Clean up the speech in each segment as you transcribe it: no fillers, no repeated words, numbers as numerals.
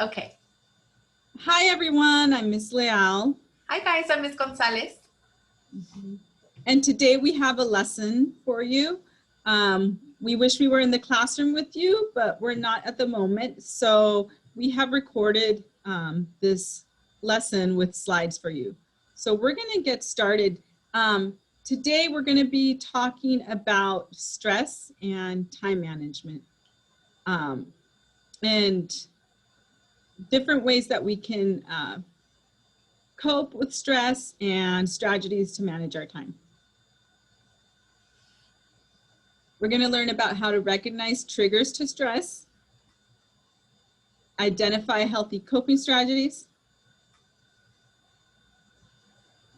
Okay. Hi, everyone. I'm Miss Leal. Hi, guys. I'm Miss Gonzalez. And today we have a lesson for you. We wish we were in the classroom with you, but we're not at the moment. So we have recorded this lesson with slides for you. So we're going to get started. Today we're going to be talking about stress and time management. And different ways that we can cope with stress and strategies to manage our time. We're going to learn about how to recognize triggers to stress, identify healthy coping strategies,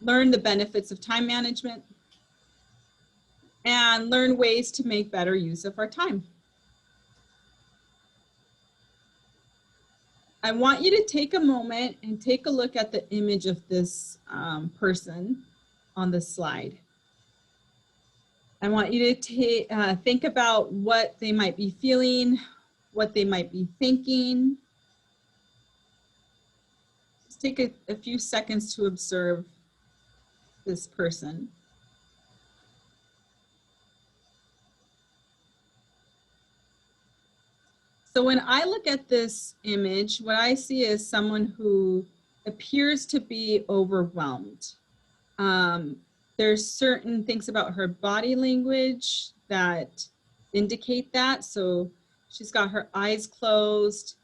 learn the benefits of time management, and learn ways to make better use of our time. I want you to take a moment and take a look at the image of this person on the slide. I want you to think about what they might be feeling, what they might be thinking. Just take a few seconds to observe this person. So when I look at this image, what I see is someone who appears to be overwhelmed. There's certain things about her body language that indicate that. So she's got her eyes closed.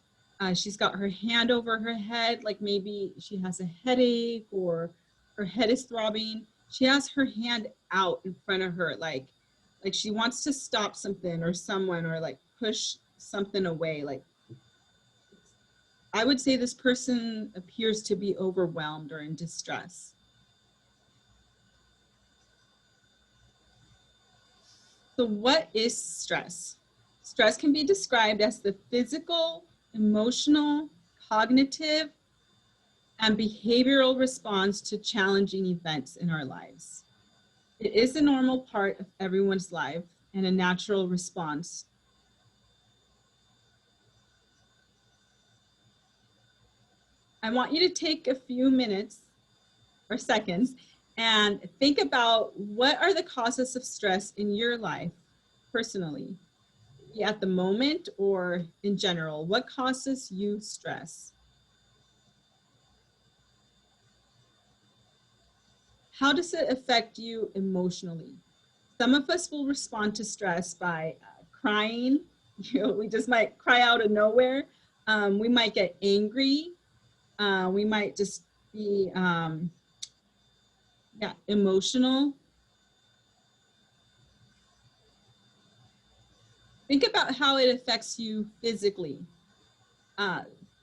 She's got her hand over her head, like maybe she has a headache or her head is throbbing. She has her hand out in front of her, like she wants to stop something or someone, or like push something away. Like, I would say this person appears to be overwhelmed or in distress. So what is stress? Stress can be described as the physical, emotional, cognitive, and behavioral response to challenging events in our lives. It is a normal part of everyone's life and a natural response. I want you to take a few minutes or seconds and think about what are the causes of stress in your life personally, at the moment or in general. What causes you stress? How does it affect you emotionally? Some of us will respond to stress by crying. We just might cry out of nowhere. We might get angry. We might just be emotional. Think about how it affects you physically.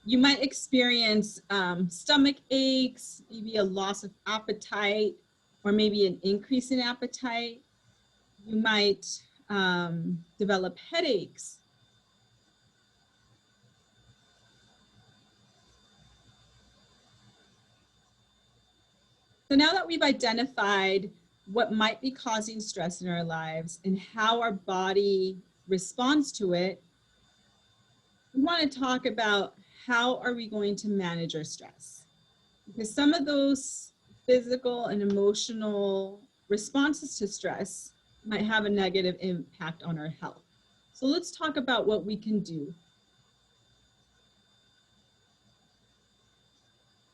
You might experience stomach aches, maybe a loss of appetite, or maybe an increase in appetite. You might develop headaches. So now that we've identified what might be causing stress in our lives and how our body responds to it, we want to talk about how are we going to manage our stress? Because some of those physical and emotional responses to stress might have a negative impact on our health. So let's talk about what we can do.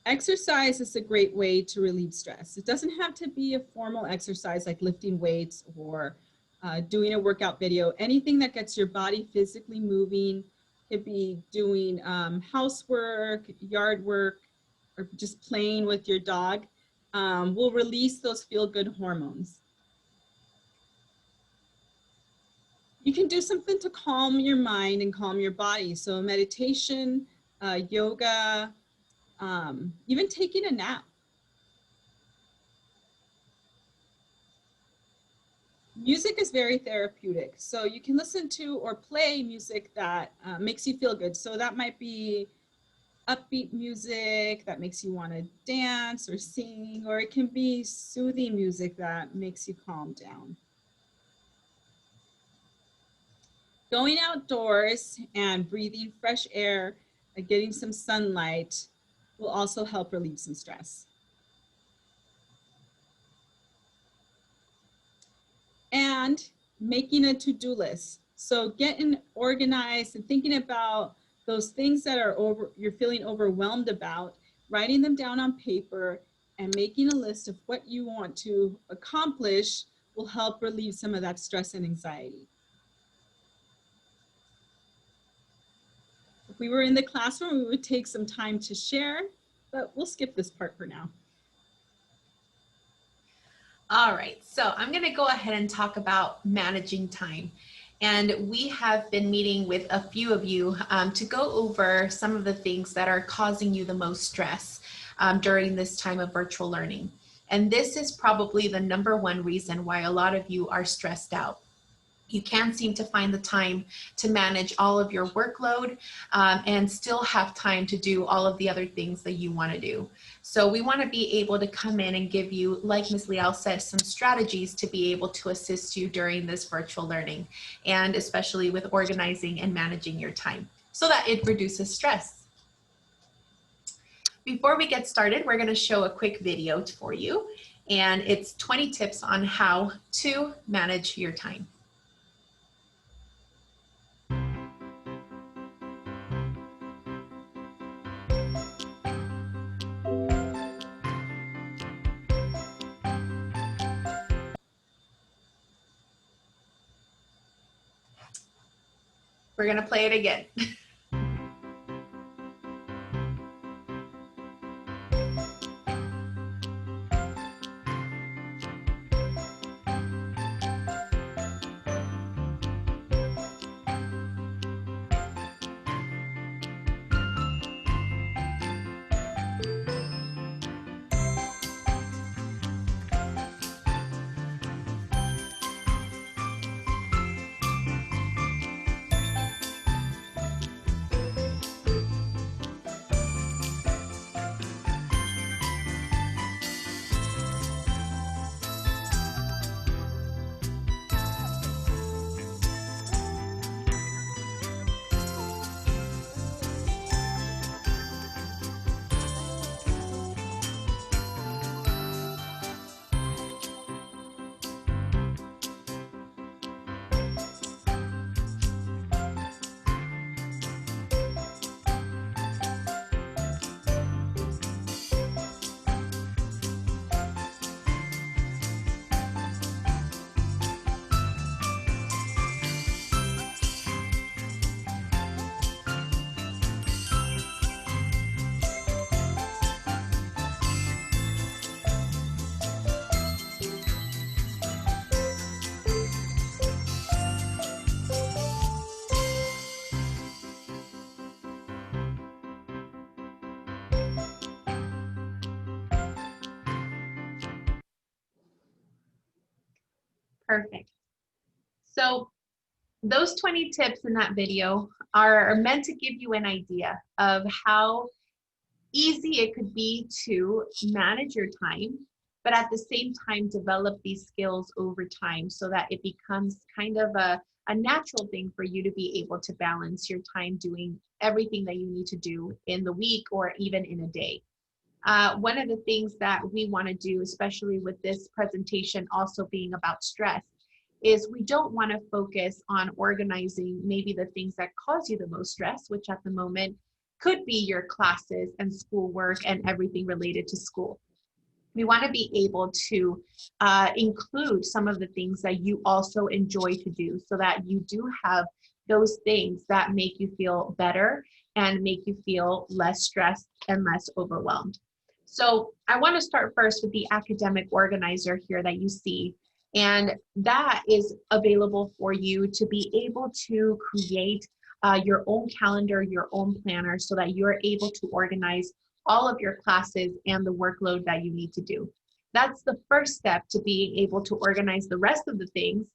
Exercise is a great way to relieve stress. It doesn't have to be a formal exercise like lifting weights or doing a workout video. Anything that gets your body physically moving. Could be doing housework, yard work, or just playing with your dog will release those feel-good hormones. You can do something to calm your mind and calm your body. So meditation, yoga, even taking a nap. Music is very therapeutic. So you can listen to or play music that makes you feel good. So that might be upbeat music that makes you want to dance or sing, or it can be soothing music that makes you calm down. Going outdoors and breathing fresh air getting some sunlight will also help relieve some stress. And making a to-do list. So getting organized and thinking about those things that are you're feeling overwhelmed about, writing them down on paper and making a list of what you want to accomplish will help relieve some of that stress and anxiety. If we were in the classroom, we would take some time to share, but we'll skip this part for now. All right, so I'm gonna go ahead and talk about managing time. And we have been meeting with a few of you to go over some of the things that are causing you the most stress during this time of virtual learning. And this is probably the #1 reason why a lot of you are stressed out. You can't seem to find the time to manage all of your workload and still have time to do all of the other things that you want to do. So we want to be able to come in and give you, like Ms. Liao said, some strategies to be able to assist you during this virtual learning, and especially with organizing and managing your time so that it reduces stress. Before we get started, we're going to show a quick video for you, and it's 20 tips on how to manage your time. We're going to play it again. Perfect. So those 20 tips in that video are meant to give you an idea of how easy it could be to manage your time, but at the same time develop these skills over time so that it becomes kind of a natural thing for you to be able to balance your time doing everything that you need to do in the week or even in a day. One of the things that we want to do, especially with this presentation also being about stress, is we don't want to focus on organizing maybe the things that cause you the most stress, which at the moment could be your classes and schoolwork and everything related to school. We want to be able to include some of the things that you also enjoy to do so that you do have those things that make you feel better and make you feel less stressed and less overwhelmed. So I want to start first with the academic organizer here that you see. And that is available for you to be able to create your own calendar, your own planner, so that you're able to organize all of your classes and the workload that you need to do. That's the first step to being able to organize the rest of the things,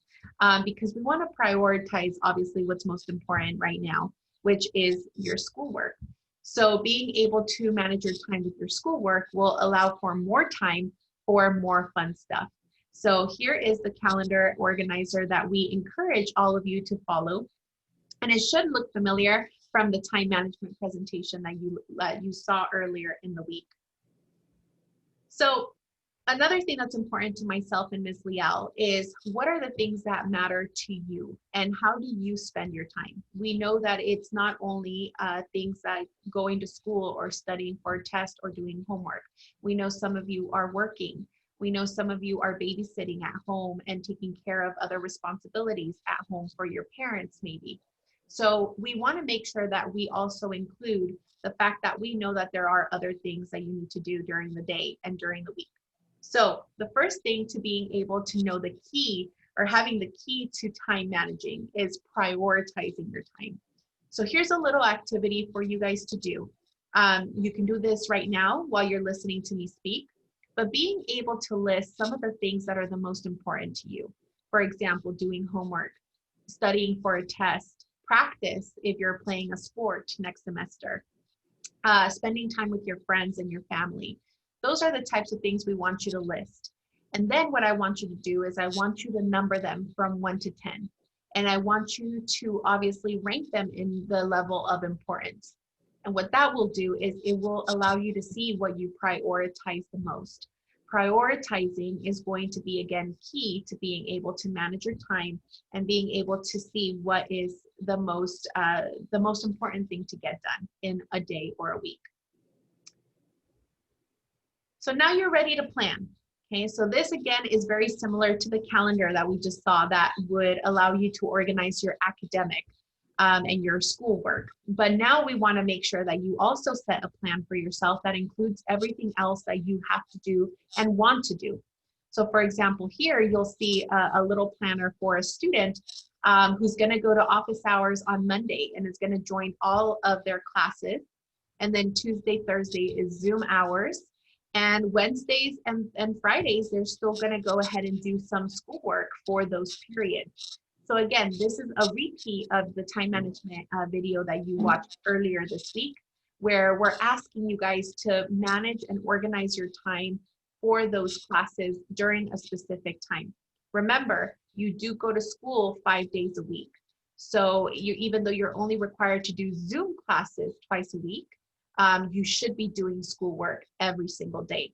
because we want to prioritize obviously what's most important right now, which is your schoolwork. So being able to manage your time with your schoolwork will allow for more time for more fun stuff. So here is the calendar organizer that we encourage all of you to follow. And it should look familiar. from the time management presentation that you saw earlier in the week. So another thing that's important to myself and Ms. Liao is, what are the things that matter to you and how do you spend your time? We know that it's not only things like going to school or studying for a test or doing homework. We know some of you are working. We know some of you are babysitting at home and taking care of other responsibilities at home for your parents maybe. So we want to make sure that we also include the fact that we know that there are other things that you need to do during the day and during the week. So the first thing to being able to know the key, or having the key to time managing, is prioritizing your time. So here's a little activity for you guys to do. You can do this right now while you're listening to me speak, but being able to list some of the things that are the most important to you. For example, doing homework, studying for a test, practice if you're playing a sport next semester, spending time with your friends and your family. Those are the types of things we want you to list. And then what I want you to do is I want you to number them from 1 to 10. And I want you to obviously rank them in the level of importance. And what that will do is it will allow you to see what you prioritize the most. Prioritizing is going to be, again, key to being able to manage your time and being able to see what is the most important thing to get done in a day or a week. So now you're ready to plan. Okay, so this again is very similar to the calendar that we just saw that would allow you to organize your academic and your schoolwork. But now we want to make sure that you also set a plan for yourself that includes everything else that you have to do and want to do. So for example, here you'll see a little planner for a student who's going to go to office hours on Monday and is going to join all of their classes. And then Tuesday, Thursday is Zoom hours. And Wednesdays and Fridays, they're still going to go ahead and do some schoolwork for those periods. So again, this is a repeat of the time management video that you watched earlier this week, where we're asking you guys to manage and organize your time for those classes during a specific time. Remember, you do go to school 5 days a week. So even though you're only required to do Zoom classes twice a week, you should be doing schoolwork every single day.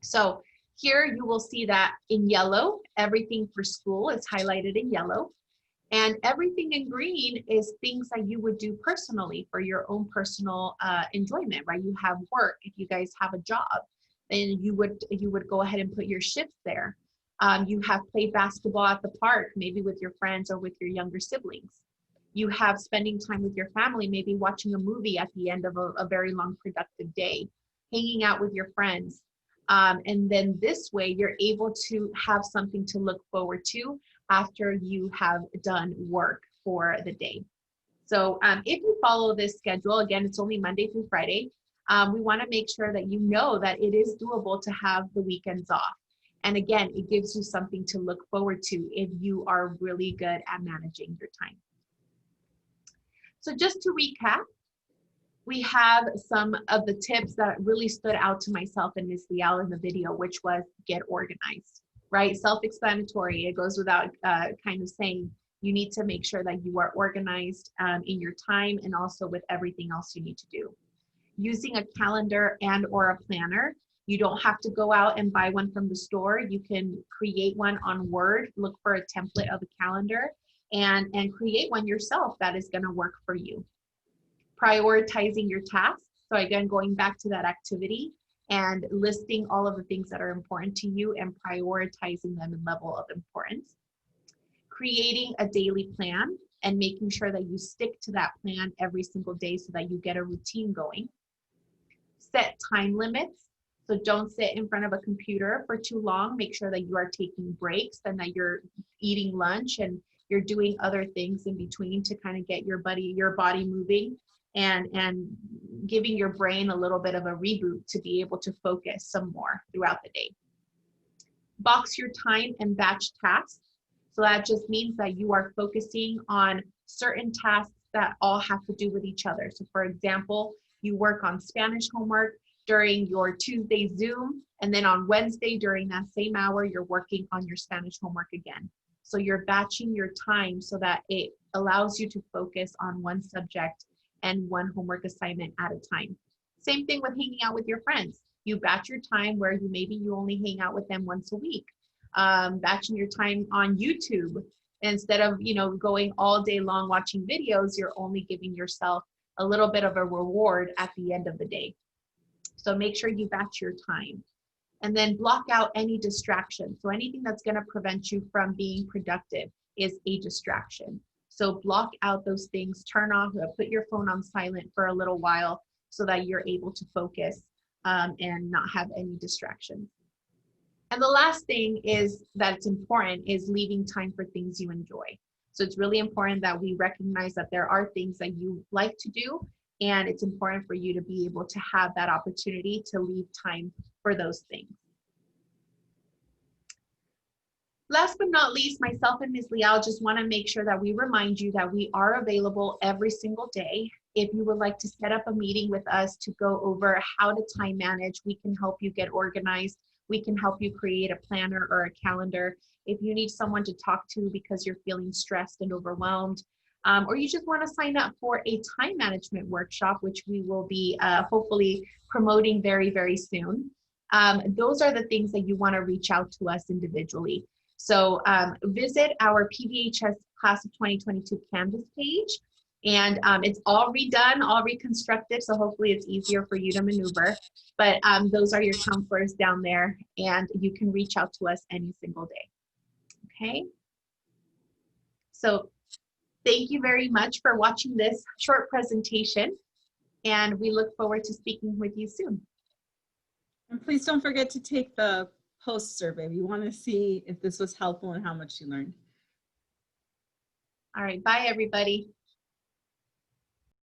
So here you will see that in yellow, everything for school is highlighted in yellow. And everything in green is things that you would do personally for your own personal enjoyment, right? You have work. If you guys have a job, then you would go ahead and put your shifts there. You have played basketball at the park, maybe with your friends or with your younger siblings. You have spending time with your family, maybe watching a movie at the end of a very long, productive day, hanging out with your friends. And then this way, you're able to have something to look forward to after you have done work for the day. So if you follow this schedule, again, it's only Monday through Friday. We want to make sure that you know that it is doable to have the weekends off. And again, it gives you something to look forward to if you are really good at managing your time. So just to recap, we have some of the tips that really stood out to myself and Ms. Liao in the video, which was get organized, right? Self-explanatory. It goes without kind of saying, you need to make sure that you are organized in your time and also with everything else you need to do. Using a calendar and or a planner. You don't have to go out and buy one from the store. You can create one on Word, look for a template of a calendar and create one yourself that is going to work for you. Prioritizing your tasks. So again, going back to that activity and listing all of the things that are important to you and prioritizing them in level of importance. Creating a daily plan and making sure that you stick to that plan every single day so that you get a routine going. Set time limits. So don't sit in front of a computer for too long. Make sure that you are taking breaks and that you're eating lunch and you're doing other things in between to kind of get your body moving and giving your brain a little bit of a reboot to be able to focus some more throughout the day. Box your time and batch tasks. So that just means that you are focusing on certain tasks that all have to do with each other. So for example, you work on Spanish homework during your Tuesday Zoom, and then on Wednesday during that same hour, you're working on your Spanish homework again. So you're batching your time so that it allows you to focus on one subject and one homework assignment at a time. Same thing with hanging out with your friends. You batch your time where maybe you only hang out with them once a week. Batching your time on YouTube. Instead of, going all day long watching videos, you're only giving yourself a little bit of a reward at the end of the day. So make sure you batch your time. And then block out any distraction. So anything that's going to prevent you from being productive is a distraction. So block out those things, turn off, put your phone on silent for a little while so that you're able to focus and not have any distractions. And the last thing is that it's important is leaving time for things you enjoy. So it's really important that we recognize that there are things that you like to do, and it's important for you to be able to have that opportunity to leave time for those things. Last but not least, myself and Ms. Liao just want to make sure that we remind you that we are available every single day. If you would like to set up a meeting with us to go over how to time manage, we can help you get organized. We can help you create a planner or a calendar. If you need someone to talk to because you're feeling stressed and overwhelmed, or you just want to sign up for a time management workshop, which we will be hopefully promoting very, very soon. Those are the things that you want to reach out to us individually. So visit our PBHS Class of 2022 Canvas page, and it's all redone, all reconstructed, so hopefully it's easier for you to maneuver. But those are your counselors down there, and you can reach out to us any single day. Okay? So thank you very much for watching this short presentation, and we look forward to speaking with you soon. And please don't forget to take the post survey. We want to see if this was helpful and how much you learned. All right, bye everybody.